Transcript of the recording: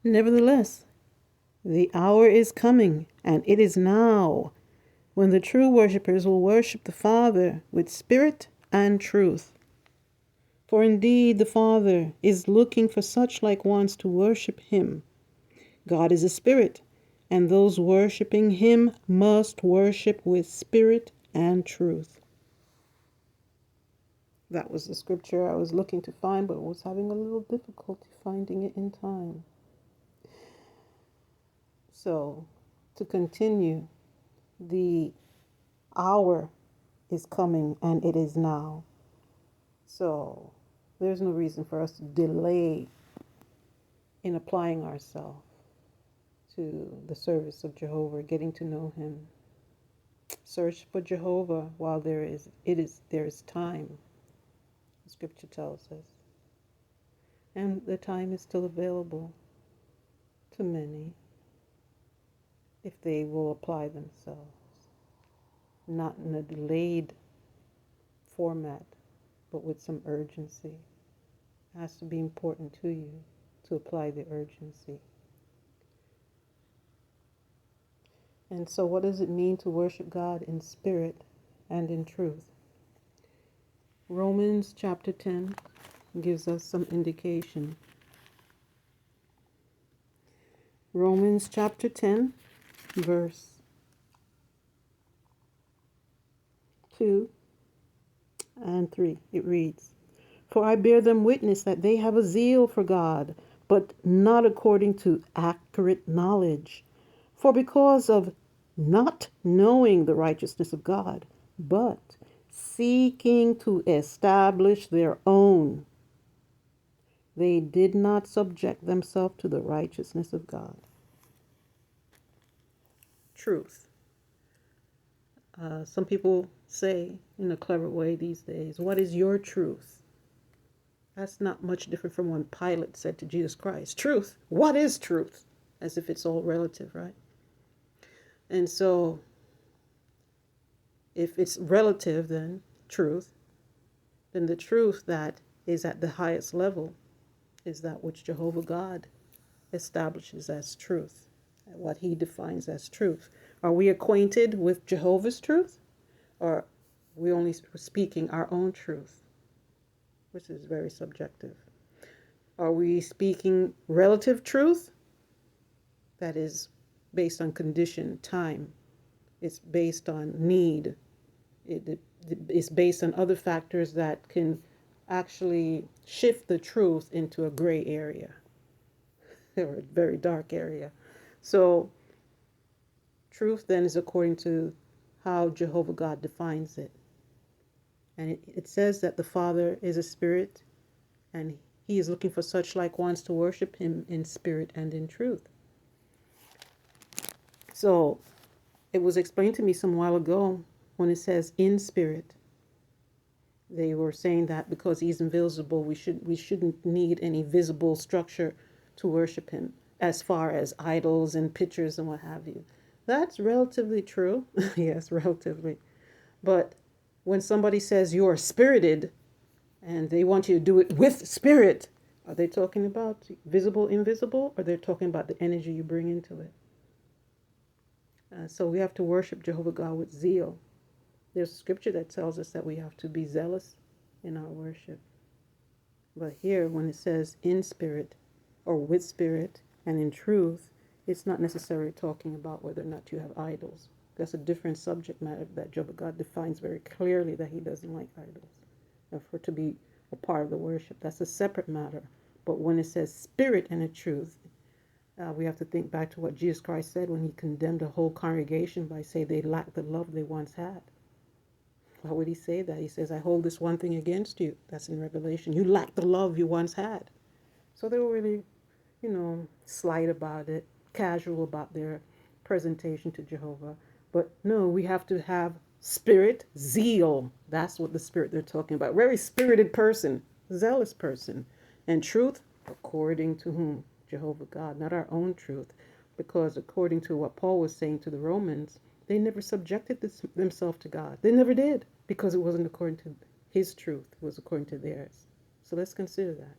Nevertheless, the hour is coming, and it is now, when the true worshippers will worship the Father with spirit and truth. For indeed the Father is looking for such like ones to worship him. God is a spirit, and those worshiping him must worship with spirit and truth. That was the scripture I was looking to find, but was having a little difficulty finding it in time. So, to continue, the hour is coming, and it is now. So, there's no reason for us to delay in applying ourselves to the service of Jehovah, getting to know him. Search for Jehovah while there is time, the scripture tells us. And the time is still available to many if they will apply themselves, not in a delayed format, but with some urgency. It has to be important to you to apply the urgency. And so what does it mean to worship God in spirit and in truth? Romans chapter 10 gives us some indication. Romans chapter 10, verse 2 and 3. It reads, "For I bear them witness that they have a zeal for God, but not according to accurate knowledge. For because of not knowing the righteousness of God, but seeking to establish their own, they did not subject themselves to the righteousness of God." Truth. Some people say in a clever way these days, "What is your truth?" That's not much different from when Pilate said to Jesus Christ, "Truth, what is truth?" As if it's all relative, right? And so, if it's relative, then truth, then the truth that is at the highest level is that which Jehovah God establishes as truth, what he defines as truth. Are we acquainted with Jehovah's truth, or are we only speaking our own truth, which is very subjective? Are we speaking relative truth? That is based on condition, time. It's based on need. It's based on other factors that can actually shift the truth into a gray area or a very dark area. So truth then is according to how Jehovah God defines it. And it says that the Father is a spirit, and he is looking for such like ones to worship him in spirit and in truth. So it was explained to me some while ago when it says in spirit. They were saying that because he's invisible, we shouldn't need any visible structure to worship him, as far as idols and pictures and what have you. That's relatively true. Yes, relatively. But when somebody says you're spirited and they want you to do it with spirit, are they talking about visible, invisible, or they're talking about the energy you bring into it? So we have to worship Jehovah God with zeal. There's a scripture that tells us that we have to be zealous in our worship. But here, when it says in spirit or with spirit and in truth, it's not necessarily talking about whether or not you have idols. That's a different subject matter that Jehovah God defines very clearly, that he doesn't like idols. And for it to be a part of the worship, that's a separate matter. But when it says spirit and the truth, we have to think back to what Jesus Christ said when he condemned a whole congregation by saying they lacked the love they once had. Why would he say that? He says, "I hold this one thing against you." That's in Revelation. You lack the love you once had. So they were really, slight about it, casual about their presentation to Jehovah. But no, we have to have spirit, zeal. That's what the spirit they're talking about. Very spirited person, zealous person. And truth, according to whom? Jehovah God, not our own truth. Because according to what Paul was saying to the Romans, they never subjected themselves to God. They never did, because it wasn't according to his truth. It was according to theirs. So let's consider that.